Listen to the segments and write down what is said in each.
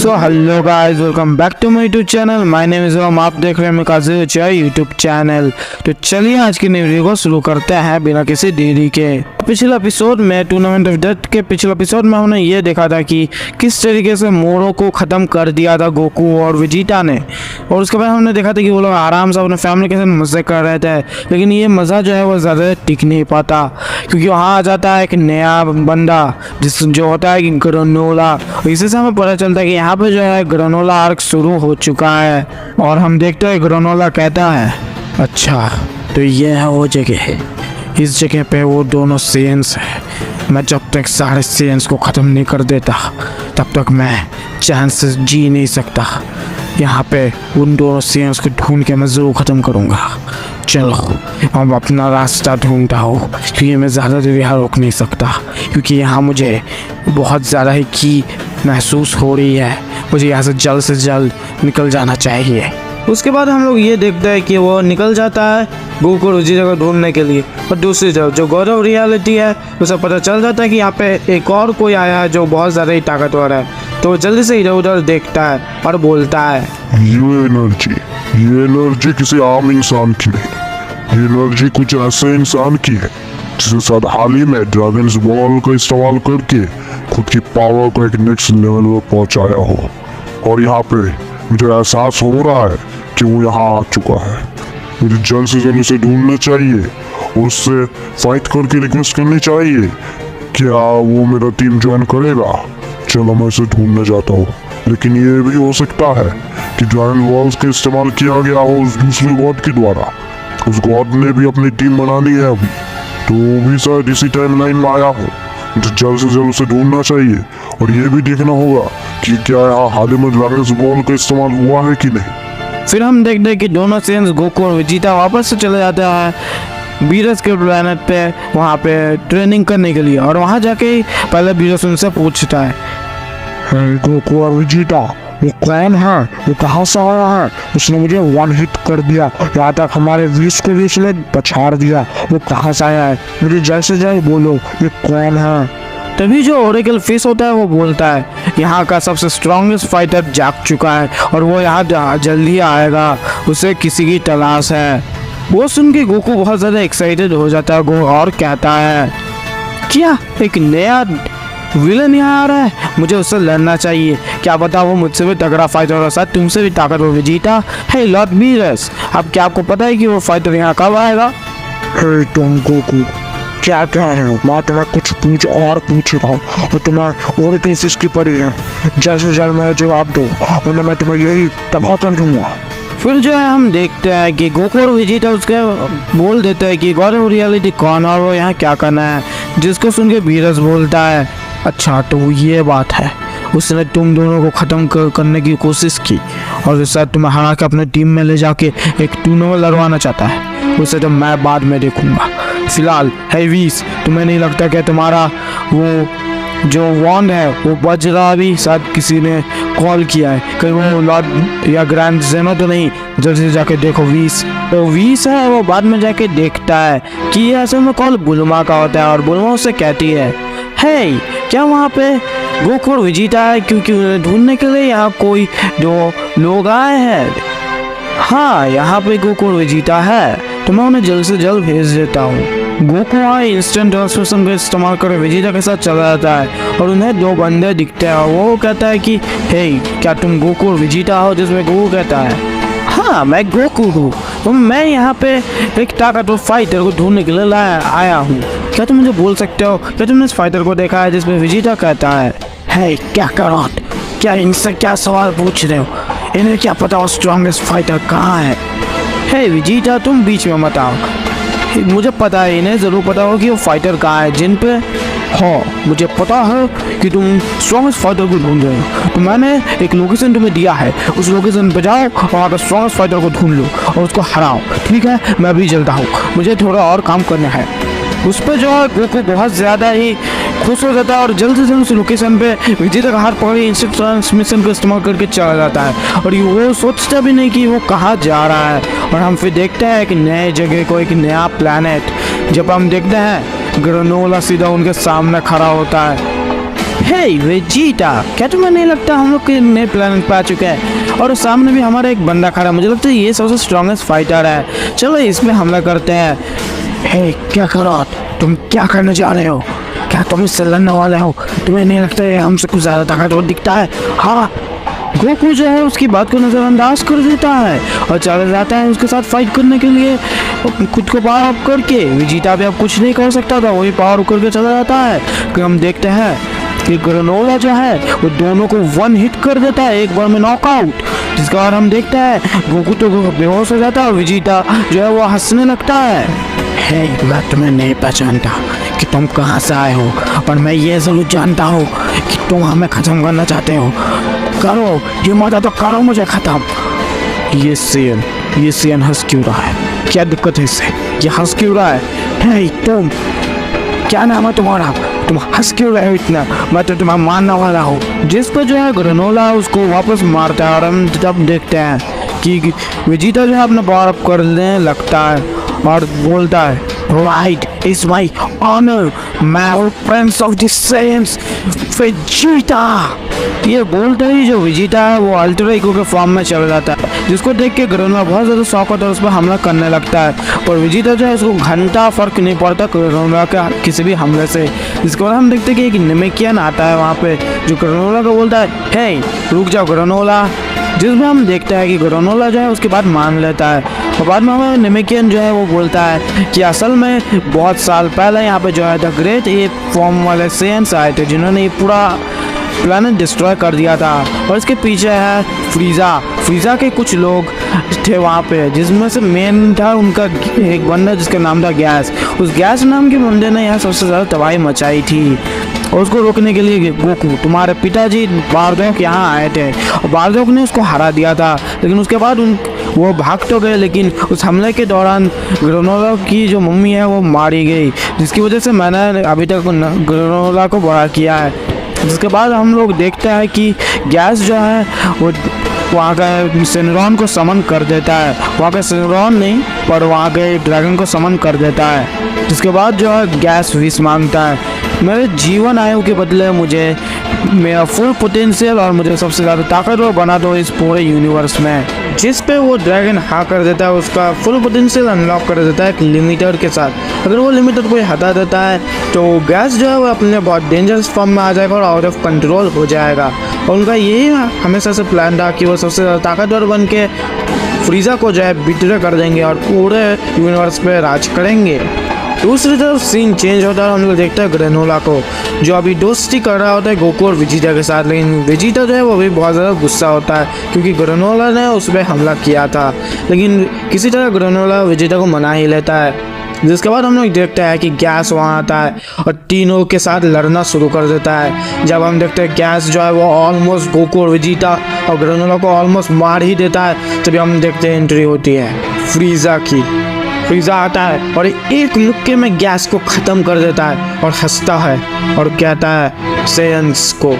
So hello guys, welcome back to my YouTube channel. My name is Om. आप देख रहे हैं काजी चाय यूट्यूब चैनल। तो चलिए आज की नई वीडियो को शुरू करते हैं बिना किसी देरी के। पिछले एपिसोड में टूर्नामेंट ऑफ डेथ के पिछले एपिसोड में हमने ये देखा था कि किस तरीके से मोरो को ख़त्म कर दिया था गोकू और वेजिटा ने, और उसके बाद हमने देखा था कि वो लोग आराम से अपने फैमिली के साथ मज़े कर रहे थे। लेकिन ये मज़ा जो है वो ज़्यादा टिक नहीं पाता, क्योंकि वहाँ आ जाता है एक नया बंदा जो होता है कि ग्रेनोला। इसी से हमें पता चलता है कि यहाँ पे जो है ग्रेनोला आर्क शुरू हो चुका है। और हम देखते हैं ग्रेनोला कहता है, अच्छा तो ये है वो जगह, इस जगह पे वो दोनों सेंस है। मैं जब तक सारे सेंस को ख़त्म नहीं कर देता तब तक मैं चैन से जी नहीं सकता। यहाँ पे उन दोनों सेंस को ढूंढ के मैं ज़रूर ख़त्म करूँगा। चलो अब अपना रास्ता ढूंढता हूँ, क्योंकि मैं ज़्यादा देर यहाँ रोक नहीं सकता, क्योंकि यहाँ मुझे बहुत ज़्यादा ही की महसूस हो रही है। मुझे यहाँ से जल्द निकल जाना चाहिए। उसके बाद हम लोग ये देखते हैं कि वो निकल जाता है गोकू और वेजिटा को ढूंढने के लिए। और दूसरी तरफ जो गॉड ऑफ रियलिटी है उसे पता चल जाता है कि यहाँ पे एक और कोई आया है जो बहुत ज़्यादा ही ताकतवर है। तो वो जल्दी से इधर उधर देखता है और बोलता है, ये एनर्जी किसी आम इंसान की नहीं, ये एनर्जी कुछ ऐसे इंसान की है जिसके साथ हाल ही में ड्रैगन्स बॉल का इस्तेमाल करके खुद की पावर को एक नेक्स्ट लेवल पर पहुंचाया हो। और यहाँ पे मुझे एहसास हो रहा है कि वो यहाँ आ चुका है। मुझे जल्द से जल्द उसे ढूंढना चाहिए और उससे फाइट करके रिक्वेस्ट करनी चाहिए। क्या वो मेरा टीम ज्वाइन करेगा? चलो मैं उसे ढूंढने जाता हूँ। लेकिन ये भी हो सकता है कि ड्रैगन बॉल्स का इस्तेमाल किया गया हो उस दूसरे गॉड के द्वारा। उस गॉड ने भी अपनी टीम बना ली है अभी, तो वो भी शायद इसी टाइमलाइन में आया हो। मुझे जल्द से जल्द उसे ढूंढना चाहिए और ये भी देखना होगा कि क्या यहाँ हाल ही में ड्रैगन बॉल का इस्तेमाल हुआ है कि नहीं। फिर हम देखते हैं कि दोनों सेंस गोकू और वेजिटा वापस से चले जाते हैं बीरस के प्लेनेट पे, वहाँ पे ट्रेनिंग करने के लिए। और वहाँ जाके पहले बीरस उनसे पूछता है, गोकू और वेजिटा वो कौन है? वो कहाँ से आया है? उसने मुझे वन हिट कर दिया, यहाँ तक हमारे विश को भी उसने पछाड़ दिया। वो कहाँ से आया है? मुझे जैसे जाए बोलो, ये कौन है? तभी जो ओरेकल फिश होता है वो बोलता है, यहाँ का सबसे स्ट्रॉन्गेस्ट फाइटर जाग चुका है और वो यहाँ जल्दी आएगा, उसे किसी की तलाश है। वो सुन के गोकू बहुत ज़्यादा एक्साइटेड हो जाता है और कहता है, क्या एक नया विलन यहाँ आ रहा है? मुझे उससे लड़ना चाहिए। क्या पता वो मुझसे भी तगड़ा फाइटर हो, साथ तुमसे भी ताकतवर वेजिटा। हे लॉर्ड बीरस, अब क्या आपको पता है कि वो फाइटर यहाँ कब आएगा? हे तुम गोकू, क्या कह रहे हो? मैं तुम्हें कुछ पूछ रहा हूँ और तुम्हें और केसेस की पड़ी है। जैसे जल्द मैं जवाब दो वरना मैं तुम्हें यही तबाह कर दूंगा। फिर जो है हम देखते हैं कि गोकू और वेजिटा उसके बोल देते हैं कि गॉड ऑफ रियलिटी कौन और वो यहाँ क्या करना है। जिसको सुन के बीरस बोलता है, अच्छा तो ये बात है, उसने तुम दोनों को ख़त्म करने की कोशिश की और शायद तुम्हें हरा के अपने टीम में ले जाके एक टूर्नामेंट लड़वाना चाहता है। उसे तो मैं बाद में देखूंगा। फिलहाल है वीस, तुम्हें नहीं लगता कि तुम्हारा वो जो वॉन्ड है वो बज रहा? अभी शायद किसी ने कॉल किया है, कहीं वो लॉर्ड या ग्रैंड जेनो तो नहीं। जल्दी जाके देखो वीस। तो वीस है वो बाद में जाके देखता है कि ये असल में कॉल बुलमा का होता है और बुलमा उससे कहती है, हे क्या वहाँ पे गोकू और वेजिटा है? क्योंकि उन्हें ढूंढने के लिए यहाँ कोई दो लोग आए हैं। हाँ यहाँ पे गोकू और वेजिटा है, तो मैं उन्हें जल्द से जल्द भेज देता हूँ। गोकू वहाँ इंस्टेंट ट्रांसफॉर्मेशन का इस्तेमाल कर वेजिटा के साथ चला जाता है और उन्हें दो बंदे दिखते हैं। वो कहता है कि हे क्या तुम गोकू और वेजिटा हो? जिसमें गोकू कहता है, हाँ मैं गोकू हूँ, तो मैं यहाँ पे एक ताकतवर फाइटर को ढूंढने के लिए आया हूँ। क्या तुम मुझे बोल सकते हो, क्या तुमने इस फाइटर को देखा है? जिसमें वेजिटा कहता है, हे क्या करो, क्या इनसे क्या सवाल पूछ रहे हो? इन्हें क्या पता वो स्ट्रॉन्गेस्ट फाइटर कहाँ है? हे वेजिटा तुम बीच में मत आओ, मुझे पता है, इन्हें ज़रूर पता हो कि वो फाइटर कहाँ है जिन पे। हाँ मुझे पता है कि तुम स्ट्रॉन्गेस्ट फाइटर को ढूंढ रहे हो, तो मैंने एक लोकेशन तुम्हें दिया है। उस लोकेशन पे जाओ और वहाँ पर स्ट्रॉन्गेस्ट फाइटर को ढूंढ लो और उसको हराओ। ठीक है मैं अभी चलता हूँ, मुझे थोड़ा और काम करना है। उस पर जो है गोकू बहुत ज़्यादा ही खुश हो जाता है और जल्द से जल्द उस लोकेशन पे वेजिटा का हाथ पकड़ के इंस्टेंट ट्रांसमिशन का इस्तेमाल करके चला जाता है। और वो सोचता भी नहीं कि वो कहाँ जा रहा है। और हम फिर देखते हैं एक नए जगह को, एक नया प्लैनेट। जब हम देखते हैं ग्रेनोला सीधा उनके सामने खड़ा होता है। हे वेजिटा, क्या तुम्हें नहीं लगता हम लोग के नए प्लेनेट पे आ चुके हैं और सामने भी हमारा एक बंदा खड़ा है। मुझे लगता है ये सबसे स्ट्रॉन्गेस्ट फाइटर है। चलो इसमें हमला करते हैं। हे क्या करो, तुम क्या करने जा रहे हो? क्या तुम इससे लड़ने वाले हो? तुम्हें नहीं लगता है हमसे कुछ ज्यादा ताकतवर दिखता है? हाँ, गोकू जो है उसकी बात को नजरअंदाज कर देता है और चला जाता है उसके साथ फाइट करने के लिए। खुद को पावर अप करके वेजिटा भी अब कुछ नहीं कर सकता था, वही पावर अप करके चला जाता है। कि हम देखते हैं कि ग्रेनोला जो है वो दोनों को वन हिट कर देता है एक बार में, नॉकआउट। जिसके बाद हम देखते हैं गोकू तो बेहोश हो जाता है और वेजिटा जो है वो हंसने लगता है। हे, मैं तुम्हें नहीं पहचानता कि तुम कहाँ से आए हो, पर मैं ये जरूर जानता हूँ कि तुम हमें खत्म करना चाहते हो। करो ये मत तो करो मुझे खत्म। ये सीएन हंस क्यों रहा है? क्या दिक्कत है इससे? ये हंस क्यों रहा है? हे तुम, क्या नाम है तुम्हारा? तुम हंस क्यों रहे हो इतना? मैं तो तुम्हें मारने वाला हूँ। जिस पर जो है ग्रेनोला उसको वापस मारता है और हम तब देखते हैं कि वेजिटा जो है अपना पावर अप करने लगता है और बोलता है, राइट इज माई ऑनर, मैं हूँ Prince of the sense Vegeta. ये बोलते ही जो वेजिटा है वो अल्टर ईगो के फॉर्म में चला जाता है, जिसको देख के ग्रेनोला बहुत ज़्यादा शौक होता है, उस पर हमला करने लगता है। पर वेजिटा जो है उसको घंटा फर्क नहीं पड़ता ग्रेनोला के किसी भी हमले से। जिसके बाद हम देखते हैं कि एक नेमेकियन आता है वहाँ पे जो ग्रेनोला को बोलता है, हे रुक जाओ ग्रेनोला। जिसमें हम देखते हैं कि ग्रेनोला जो है उसके बाद मान लेता है और बाद में हमें नेमेकियन जो है वो बोलता है कि असल में बहुत साल पहले यहाँ पे जो है द ग्रेट एप फॉर्म वाले सेंस आए थे जिन्होंने ये पूरा प्लानट डिस्ट्रॉय कर दिया था। और इसके पीछे है फ्रीजा के कुछ लोग थे वहाँ पे, जिसमें से मेन था उनका एक बंदा जिसका नाम था गैस। उस गैस नाम के बंदे ने यहाँ सबसे ज़्यादा तबाही मचाई थी और उसको रोकने के लिए गोकू तुम्हारे पिताजी बारदोक यहाँ आए थे और बारदोक ने उसको हरा दिया था। लेकिन उसके बाद वो भाग तो गए, लेकिन उस हमले के दौरान ग्रेनोला की जो मम्मी है वो मारी गई, जिसकी वजह से मैंने अभी तक ग्रेनोला को बड़ा किया है। जिसके बाद हम लोग देखते हैं कि गैस जो है वो वहाँ का सिनरॉन को समन कर देता है। वहाँ का सिनरॉन नहीं पर वहाँ के ड्रैगन को समन कर देता है। जिसके बाद जो है गैस विश मांगता है, मेरे जीवन आयु के बदले मुझे मेरा फुल पोटेंशियल और मुझे सबसे ज़्यादा ताकतवर बना दो इस पूरे यूनिवर्स में। जिस पे वो ड्रैगन हाँ कर देता है, उसका फुल पोटेंशियल अनलॉक कर देता है एक लिमिटर के साथ। अगर वो लिमिटर कोई हटा देता है तो गैस जो है वो अपने बहुत डेंजरस फॉर्म में आ जाएगा और आउट ऑफ कंट्रोल हो जाएगा। और उनका यही हमेशा से प्लान था कि वो सबसे ज़्यादा ताकतवर बन के फ्रीजा को जो है बिट्रे कर देंगे और पूरे यूनिवर्स पे राज करेंगे। दूसरी तरफ सीन चेंज होता है, हम लोग देखते हैं ग्रेनोला को जो अभी दोस्ती कर रहा होता है गोकू और वेजिटा के साथ। लेकिन वेजिटा जो है वो भी बहुत ज़्यादा गुस्सा होता है क्योंकि ग्रेनोला ने उस पर हमला किया था, लेकिन किसी तरह ग्रेनोला वेजिटा को मना ही लेता है। जिसके बाद हम लोग देखते हैं कि गैस वहाँ आता है और तीनों के साथ लड़ना शुरू कर देता है। जब हम देखते हैं गैस जो है वो ऑलमोस्ट गोकू और वेजिटा और ग्रेनोला को ऑलमोस्ट मार ही देता है, तभी हम देखते हैं एंट्री होती है फ्रीजा की। फ्रीजा आता है और एक मुक्के में गैस को ख़त्म कर देता है और हंसता है और कहता है सेंस को,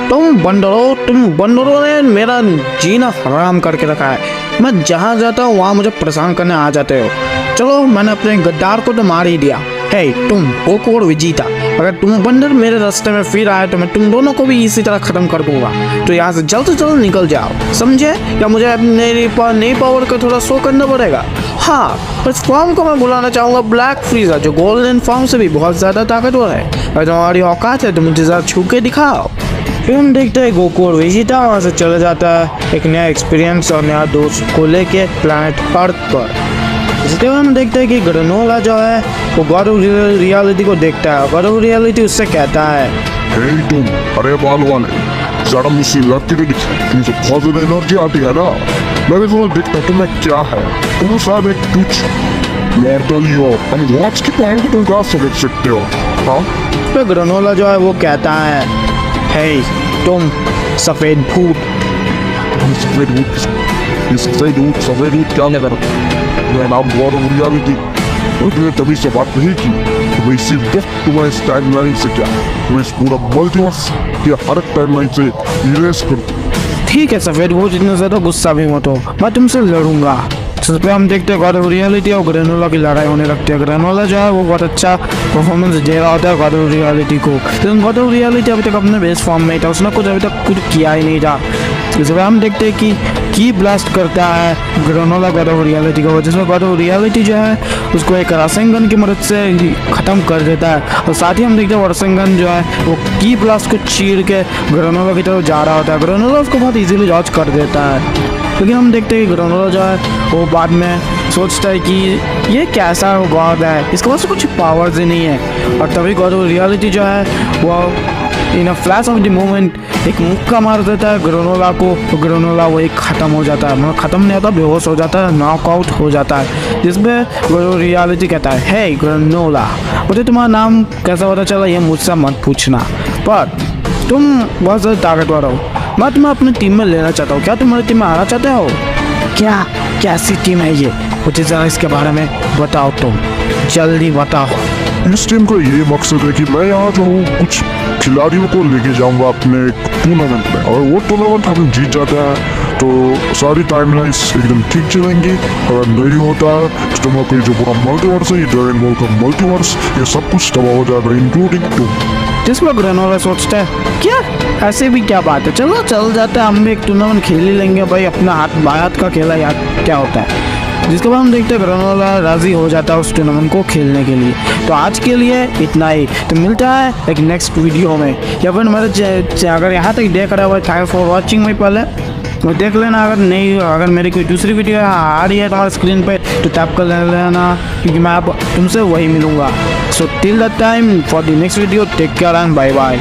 तुम बंदरों ने मेरा जीना हराम करके रखा है। मैं जहाँ जाता हूँ वहाँ मुझे परेशान करने आ जाते हो। चलो मैंने अपने गद्दार को तो मार ही दिया। हे तुम गोकू और वेजिटा, अगर तुम बंदर मेरे रास्ते में फिर आए तो मैं तुम दोनों को भी इसी तरह ख़त्म कर दूंगा। तो यहाँ से जल्द से जल्द निकल जाओ, समझे? या मुझे अपने नई पावर का थोड़ा शो करना पड़ेगा? हाँ, इस फॉर्म को मैं बुलाना चाहूँगा ब्लैक फ्रीजा, जो गोल्डन फॉर्म से भी बहुत ज़्यादा ताकतवर है। अगर तुम्हारी औकात है तो मुझे ज़रा छू के दिखाओ। फिर हम देखते हैं गोकू और वेजिटा वहाँ से चले जाता है एक नया एक्सपीरियंस और नया दोस्त को लेके प्लैनेट अर्थ पर। इसके बाद हम देखते हैं कि ग्रेनोला जो है वो गॉड ऑफ रियलिटी को देखता है। गॉड ऑफ रियलिटी उससे कहता है, हे तुम, अरे बाल वाले, जरा मुझसे लड़के तो दिखा, तुमसे बहुत ज़्यादा एनर्जी आती है ना। मैं भी तुम्हें देखता तुम्हें क्या है, तुम शायद एक कुछ मॉर्टल ही हो, हम वॉच की पावर को तुम क्या समझ सकते हो? हाँ, तो ग्रेनोला जो है वो कहता है, हे तुम सफ़ेद भूत। सफ़ेद भूत क्या नहीं करो, मैं नाम गॉड ऑफ रियलिटी। और तुमने तभी से बात नहीं की तो मैं इसी वक्त तुम्हें इस टाइमलाइन से क्या, तुम्हें इस पूरा मल्टीवर्स के हर एक टाइमलाइन से इरेज कर दूं। ठीक है सफ़ेद भूत, इतना ज़्यादा गुस्सा भी मत हो, मैं तुमसे लड़ूंगा। जिस पे हम देखते हैं गॉड ऑफ रियलिटी और ग्रेनोला की लड़ाई होने लगती है। ग्रेनोला जो है वो बहुत अच्छा परफॉर्मेंस दे रहा होता है गॉड ऑफ रियलिटी को, लेकिन गॉड ऑफ रियलिटी अभी तक अपने बेस्ट फॉर्म में था, उसने कुछ अभी तक कुछ किया ही नहीं था। इस पे हम देखते हैं कि की ब्लास्ट करता है ग्रेनोला गॉड ऑफ रियलिटी को, जिसमें गॉड ऑफ रियलिटी जो है उसको एक रासेंगन की मदद से ख़त्म कर देता है। और साथ ही हम देखते हैं रासेंगन जो है वो की ब्लास्ट को चीर के ग्रेनोला की तरफ जा रहा होता है। ग्रेनोला उसको बहुत इजीली डॉज कर देता है, लेकिन हम देखते हैं कि ग्रेनोला जो है वो बाद में सोचता है कि ये कैसा गॉड है, इसके पास कुछ पावर्स ही नहीं है। और तभी गॉड ऑफ रियलिटी जो है वो in a flash of the moment एक मुक्का मार देता है ग्रेनोला को, तो ग्रेनोला वो एक ख़त्म हो जाता है, मतलब ख़त्म नहीं होता, बेहोश हो जाता है, नॉकआउट हो जाता है। जिसमें गॉड ऑफ रियलिटी कहता है, हे ग्रेनोला, मुझे तुम्हारा नाम कैसा पता चला ये मुझसे मत पूछना, पर तुम बहुत ज़्यादा ताकतवर हो, मैं तुम्हें अपनी टीम में लेना चाहता हूँ, क्या तुम हमारी टीम में आना चाहते हो? क्या कैसी टीम है ये, मुझे ज़रा इसके बारे में बताओ, तुम जल्दी बताओ। इस टीम का ये मकसद है कि मैं यहाँ जो हूँ कुछ खिलाड़ियों को लेके जाऊँगा अपने टूर्नामेंट में, और वो टूर्नामेंट हम जीत जाते हैं तो सारी टाइमलाइंस एकदम ठीक चलेंगी। अगर नहीं होता है तो तुम्हारा जो पूरा मल्टीवर्स है, ये ड्रैगन बॉल का मल्टीवर्स, ये सब कुछ तबाह हो जाएगा, इंक्लूडिंग तुम। जिसमें ग्रेनोला सोचता है क्या ऐसे भी क्या बात है, चलो चल जाता है, हम भी एक टूर्नामेंट खेल ही लेंगे भाई, अपना हाथ बाएं हाथ का खेला याद क्या होता है। जिसके बाद हम देखते हैं ग्रेनोला राजी हो जाता है उस टूर्नामेंट को खेलने के लिए। तो आज के लिए इतना ही, तो मिलता है एक नेक्स्ट वीडियो में, या फिर मेरे अगर यहाँ तक देख रहा है थैंक्स फॉर वॉचिंग में, पहले तो देख लेना, अगर नहीं अगर मेरी कोई दूसरी वीडियो आ रही है तुम्हारे स्क्रीन पे तो टैप कर लेना, क्योंकि मैं अब तुमसे वही मिलूँगा। So till the time for the next video, take care and bye bye.